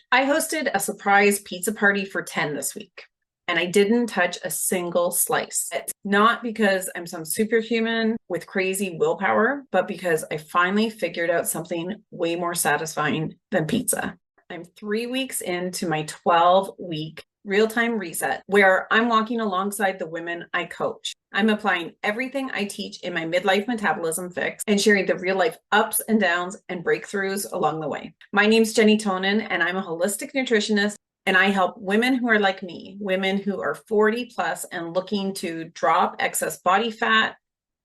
I hosted a surprise pizza party for 10 this week, and I didn't touch a single slice. It's not because I'm some superhuman with crazy willpower, but because I finally figured out something way more satisfying than pizza. I'm 3 weeks into my 12-week real-time reset where I'm walking alongside the women I coach. I'm applying everything I teach in my midlife metabolism fix and sharing the real life ups and downs and breakthroughs along the way. My name's Genny Tonin, and I'm a holistic nutritionist. And I help women who are like me, women who are 40 plus and looking to drop excess body fat,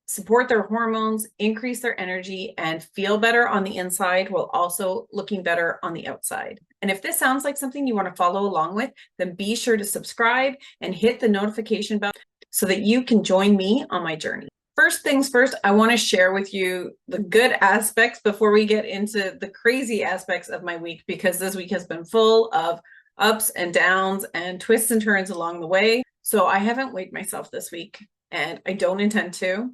support their hormones, increase their energy, and feel better on the inside while also looking better on the outside. And if this sounds like something you want to follow along with, then be sure to subscribe and hit the notification bell so that you can join me on my journey. First things first, I want to share with you the good aspects before we get into the crazy aspects of my week, because this week has been full of ups and downs and twists and turns along the way. So I haven't weighed myself this week, and I don't intend to.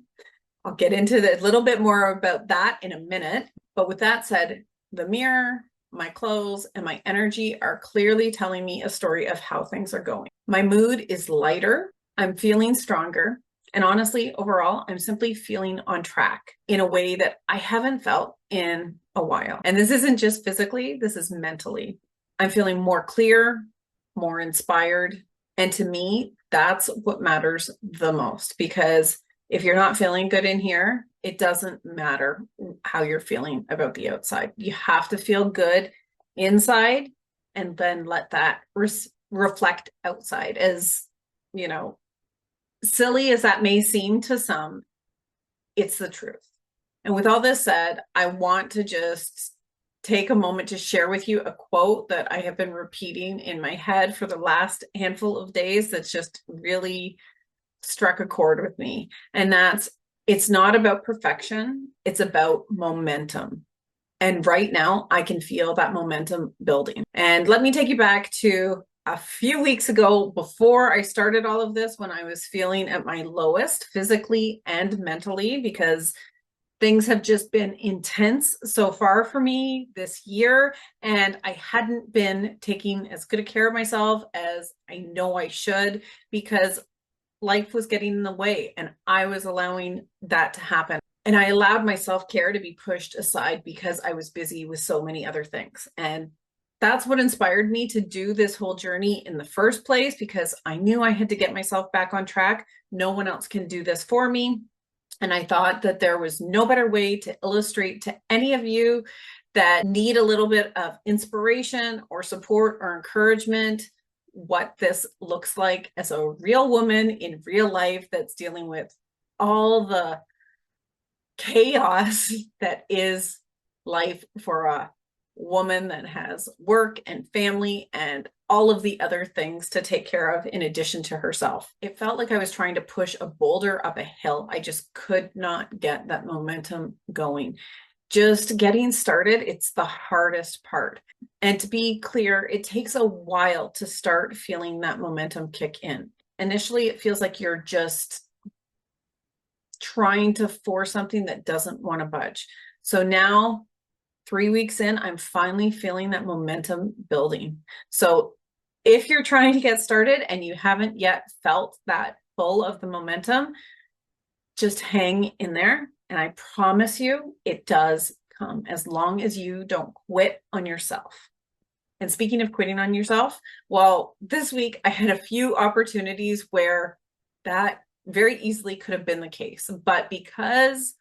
I'll get into a little bit more about that in a minute. But with that said, the mirror, my clothes, and my energy are clearly telling me a story of how things are going. My mood is lighter. I'm feeling stronger. And honestly, overall, I'm simply feeling on track in a way that I haven't felt in a while. And this isn't just physically, this is mentally. I'm feeling more clear, more inspired. And to me, that's what matters the most, because if you're not feeling good in here, it doesn't matter how you're feeling about the outside. You have to feel good inside and then let that reflect outside. As, silly as that may seem to some, it's the truth. And with all this said, I want to just take a moment to share with you a quote that I have been repeating in my head for the last handful of days that's just really struck a chord with me. And that's, it's not about perfection, it's about momentum. And right now I can feel that momentum building. And let me take you back to a few weeks ago, before I started all of this, when I was feeling at my lowest physically and mentally, because things have just been intense so far for me this year, and I hadn't been taking as good a care of myself as I know I should, because life was getting in the way and I was allowing that to happen. And I allowed my self-care to be pushed aside because I was busy with so many other things. And that's what inspired me to do this whole journey in the first place, because I knew I had to get myself back on track. No one else can do this for me. And I thought that there was no better way to illustrate to any of you that need a little bit of inspiration or support or encouragement what this looks like as a real woman in real life that's dealing with all the chaos that is life for a woman that has work and family and all of the other things to take care of in addition to herself. It felt like I was trying to push a boulder up a hill. I just could not get that momentum going. Just getting started, it's the hardest part. And to be clear, it takes a while to start feeling that momentum kick in. Initially, it feels like you're just trying to force something that doesn't want to budge. So now, 3 weeks in, I'm finally feeling that momentum building. So if you're trying to get started and you haven't yet felt that pull of the momentum, just hang in there. And I promise you, it does come, as long as you don't quit on yourself. And speaking of quitting on yourself, well, this week I had a few opportunities where that very easily could have been the case. But because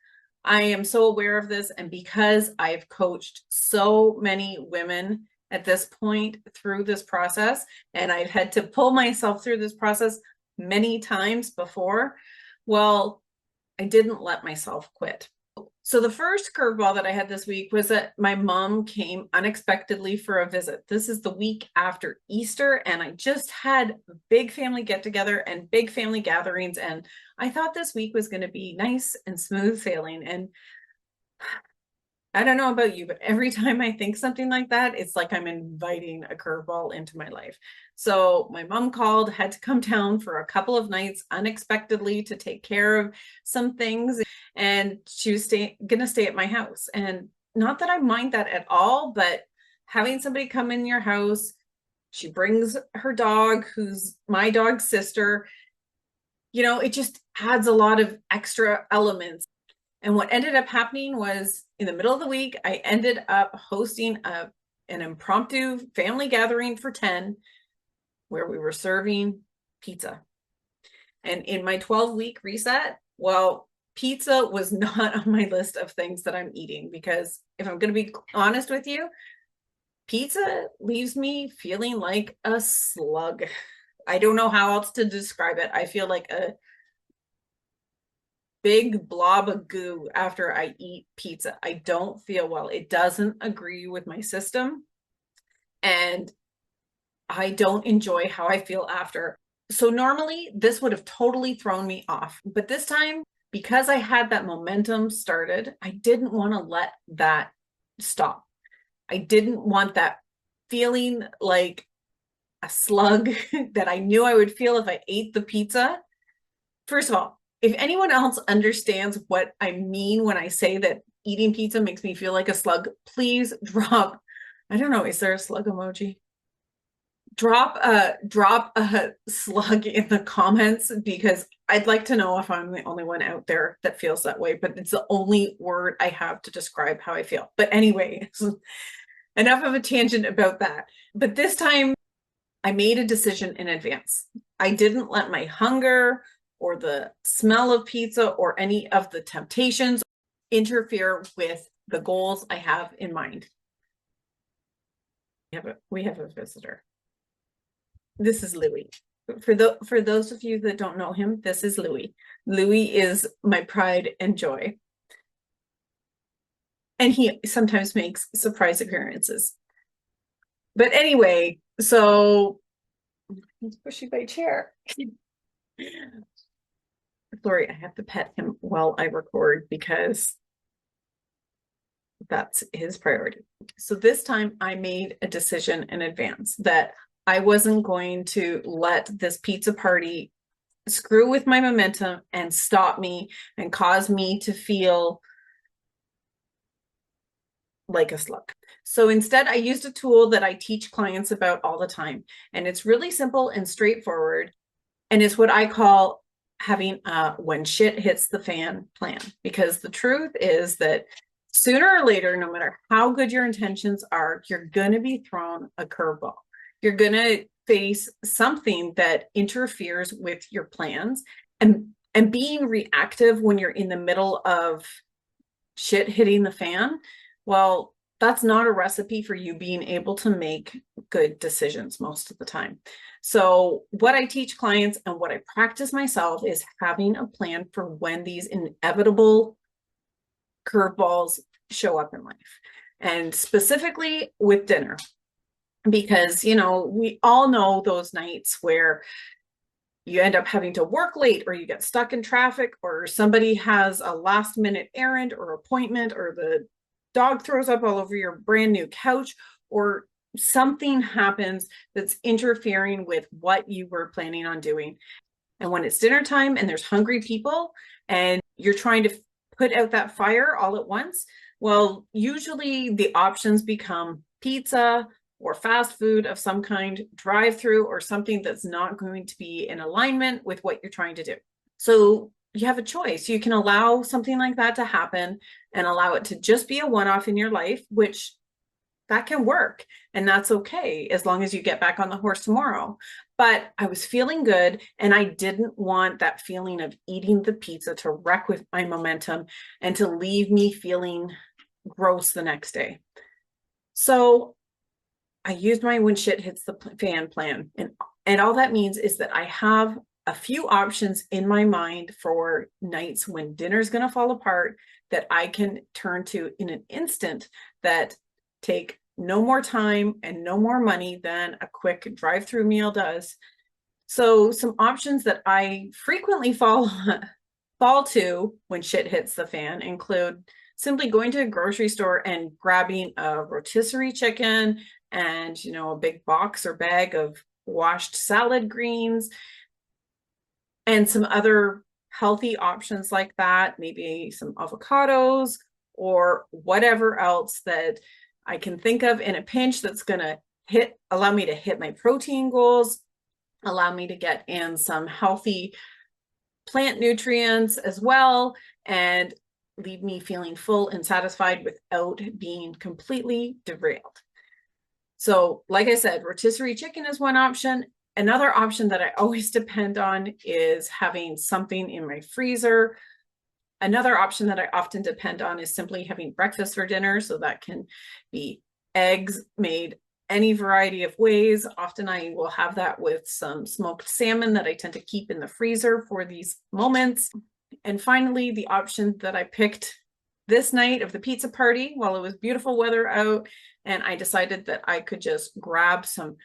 I am so aware of this, and because I've coached so many women at this point through this process, and I've had to pull myself through this process many times before, well, I didn't let myself quit. So the first curveball that I had this week was that my mom came unexpectedly for a visit. This is the week after Easter, and I just had a big family get together and big family gatherings, and I thought this week was going to be nice and smooth sailing. And I don't know about you, but every time I think something like that, it's like I'm inviting a curveball into my life. So my mom called, had to come down for a couple of nights unexpectedly to take care of some things. And she was going to stay at my house. And not that I mind that at all, but having somebody come in your house, she brings her dog, who's my dog's sister, it just adds a lot of extra elements. And what ended up happening was in the middle of the week, I ended up hosting an impromptu family gathering for 10 where we were serving pizza. And in my 12-week reset, well, pizza was not on my list of things that I'm eating, because if I'm going to be honest with you, pizza leaves me feeling like a slug. I don't know how else to describe it. I feel like a big blob of goo after I eat pizza. I don't feel well. It doesn't agree with my system, and I don't enjoy how I feel after. So normally this would have totally thrown me off. But this time, because I had that momentum started, I didn't want to let that stop. I didn't want that feeling like a slug that I knew I would feel if I ate the pizza. First of all, if anyone else understands what I mean when I say that eating pizza makes me feel like a slug, please drop, I don't know, is there a slug emoji? Drop a slug in the comments, because I'd like to know if I'm the only one out there that feels that way, but it's the only word I have to describe how I feel. But anyway, enough of a tangent about that. But this time I made a decision in advance. I didn't let my hunger or the smell of pizza or any of the temptations interfere with the goals I have in mind. We have a visitor. This is Louis. For those of you that don't know him, this is Louis. Louis is my pride and joy. And he sometimes makes surprise appearances. But anyway, so he's pushing my chair. Sorry, I have to pet him while I record because that's his priority. So this time I made a decision in advance that I wasn't going to let this pizza party screw with my momentum and stop me and cause me to feel like a slug. So instead, I used a tool that I teach clients about all the time. And it's really simple and straightforward. And it's what I call having a when shit hits the fan plan. Because the truth is that sooner or later, no matter how good your intentions are, you're going to be thrown a curveball. You're going to face something that interferes with your plans, and being reactive when you're in the middle of shit hitting the fan. Well, that's not a recipe for you being able to make good decisions most of the time. So what I teach clients and what I practice myself is having a plan for when these inevitable curveballs show up in life, and specifically with dinner. Because, we all know those nights where you end up having to work late, or you get stuck in traffic, or somebody has a last minute errand or appointment, or the dog throws up all over your brand new couch, or something happens that's interfering with what you were planning on doing. And when it's dinner time and there's hungry people and you're trying to put out that fire all at once, well, usually the options become pizza or fast food of some kind, drive-through, or something that's not going to be in alignment with what you're trying to do. So you have a choice. You can allow something like that to happen and allow it to just be a one-off in your life, which that can work. And that's okay, as long as you get back on the horse tomorrow. But I was feeling good, and I didn't want that feeling of eating the pizza to wreck with my momentum and to leave me feeling gross the next day. So I used my when shit hits the fan plan. And all that means is that I have a few options in my mind for nights when dinner's going to fall apart that I can turn to in an instant, that take no more time and no more money than a quick drive-through meal does. So some options that I frequently fall to when shit hits the fan include simply going to a grocery store and grabbing a rotisserie chicken and, a big box or bag of washed salad greens and some other healthy options like that, maybe some avocados or whatever else that I can think of in a pinch that's going to allow me to hit my protein goals, allow me to get in some healthy plant nutrients as well, and leave me feeling full and satisfied without being completely derailed. So, like I said, rotisserie chicken is one option. Another option that I always depend on is having something in my freezer. Another option that I often depend on is simply having breakfast for dinner. So that can be eggs made any variety of ways. Often I will have that with some smoked salmon that I tend to keep in the freezer for these moments. And finally, the option that I picked this night of the pizza party while it was beautiful weather out, and I decided that I could just grab some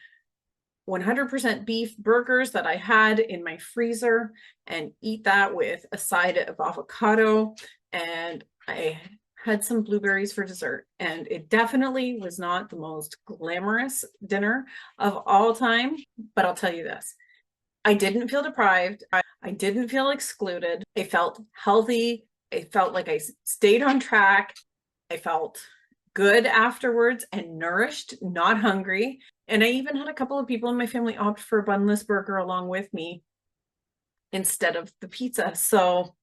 100% beef burgers that I had in my freezer and eat that with a side of avocado. And I had some blueberries for dessert. And it definitely was not the most glamorous dinner of all time. But I'll tell you this, I didn't feel deprived. I didn't feel excluded. I felt healthy. I felt like I stayed on track. I felt good afterwards and nourished, not hungry. And I even had a couple of people in my family opt for a bunless burger along with me instead of the pizza. So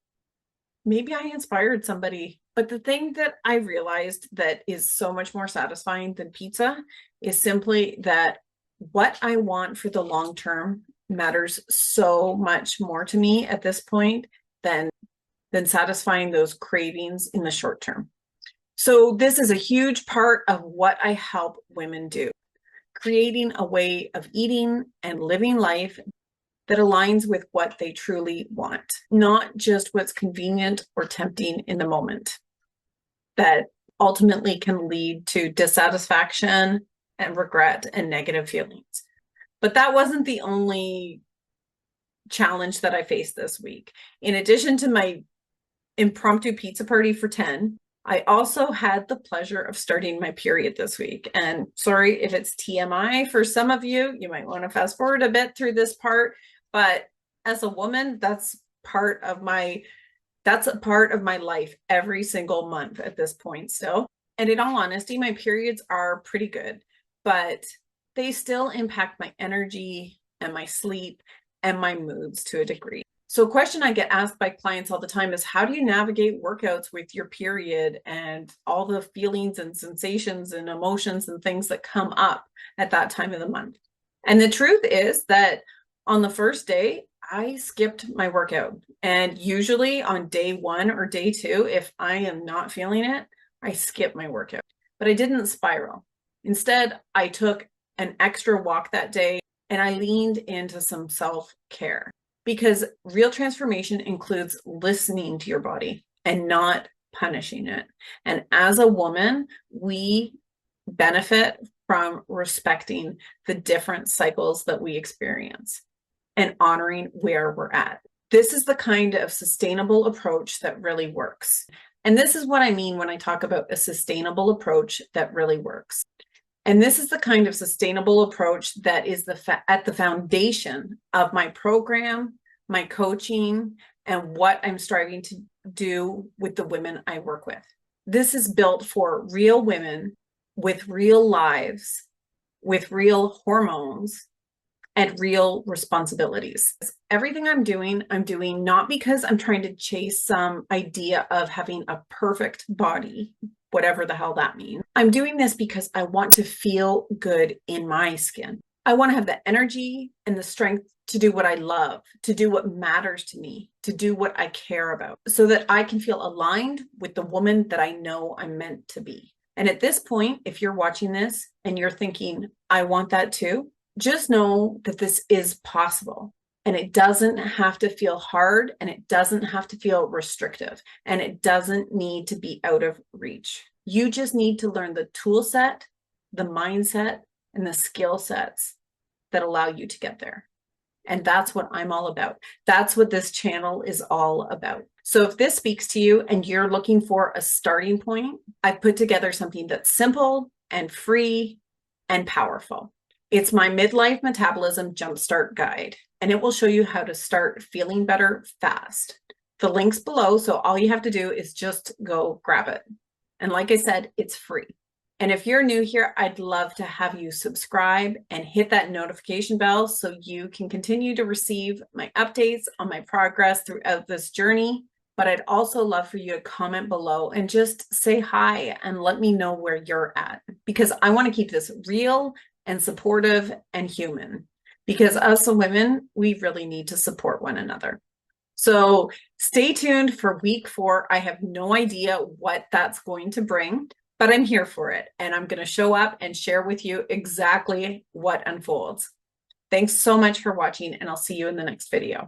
maybe I inspired somebody. But the thing that I realized that is so much more satisfying than pizza is simply that what I want for the long term matters so much more to me at this point than satisfying those cravings in the short term. So this is a huge part of what I help women do, creating a way of eating and living life that aligns with what they truly want, not just what's convenient or tempting in the moment, that ultimately can lead to dissatisfaction and regret and negative feelings. But that wasn't the only challenge that I faced this week. In addition to my impromptu pizza party for 10, I also had the pleasure of starting my period this week. And sorry if it's TMI for some of you, you might want to fast forward a bit through this part. But as a woman, that's a part of my life every single month at this point still. And in all honesty, my periods are pretty good, but they still impact my energy and my sleep and my moods to a degree. So a question I get asked by clients all the time is, how do you navigate workouts with your period and all the feelings and sensations and emotions and things that come up at that time of the month? And the truth is that on the first day, I skipped my workout. And usually on day 1 or day 2, if I am not feeling it, I skip my workout. But I didn't spiral. Instead, I took an extra walk that day and I leaned into some self-care. Because real transformation includes listening to your body and not punishing it. And as a woman, we benefit from respecting the different cycles that we experience and honoring where we're at. This is the kind of sustainable approach that really works. And this is what I mean when I talk about a sustainable approach that really works. And this is the kind of sustainable approach that is at the foundation of my program, my coaching, and what I'm striving to do with the women I work with. This is built for real women with real lives, with real hormones, and real responsibilities. Everything I'm doing not because I'm trying to chase some idea of having a perfect body, whatever the hell that means. I'm doing this because I want to feel good in my skin. I want to have the energy and the strength to do what I love, to do what matters to me, to do what I care about, so that I can feel aligned with the woman that I know I'm meant to be. And at this point, if you're watching this and you're thinking, I want that too, just know that this is possible. And it doesn't have to feel hard, and it doesn't have to feel restrictive, and it doesn't need to be out of reach. You just need to learn the tool set, the mindset, and the skill sets that allow you to get there. And that's what I'm all about. That's what this channel is all about. So if this speaks to you and you're looking for a starting point, I've put together something that's simple and free and powerful. It's my Midlife Metabolism Jumpstart Guide, and it will show you how to start feeling better fast. The link's below, so all you have to do is just go grab it. And like I said, it's free. And if you're new here, I'd love to have you subscribe and hit that notification bell so you can continue to receive my updates on my progress throughout this journey. But I'd also love for you to comment below and just say hi and let me know where you're at, because I want to keep this real and supportive and human, because us women, we really need to support one another. So stay tuned for week 4. I have no idea what that's going to bring, but I'm here for it. And I'm going to show up and share with you exactly what unfolds. Thanks so much for watching, and I'll see you in the next video.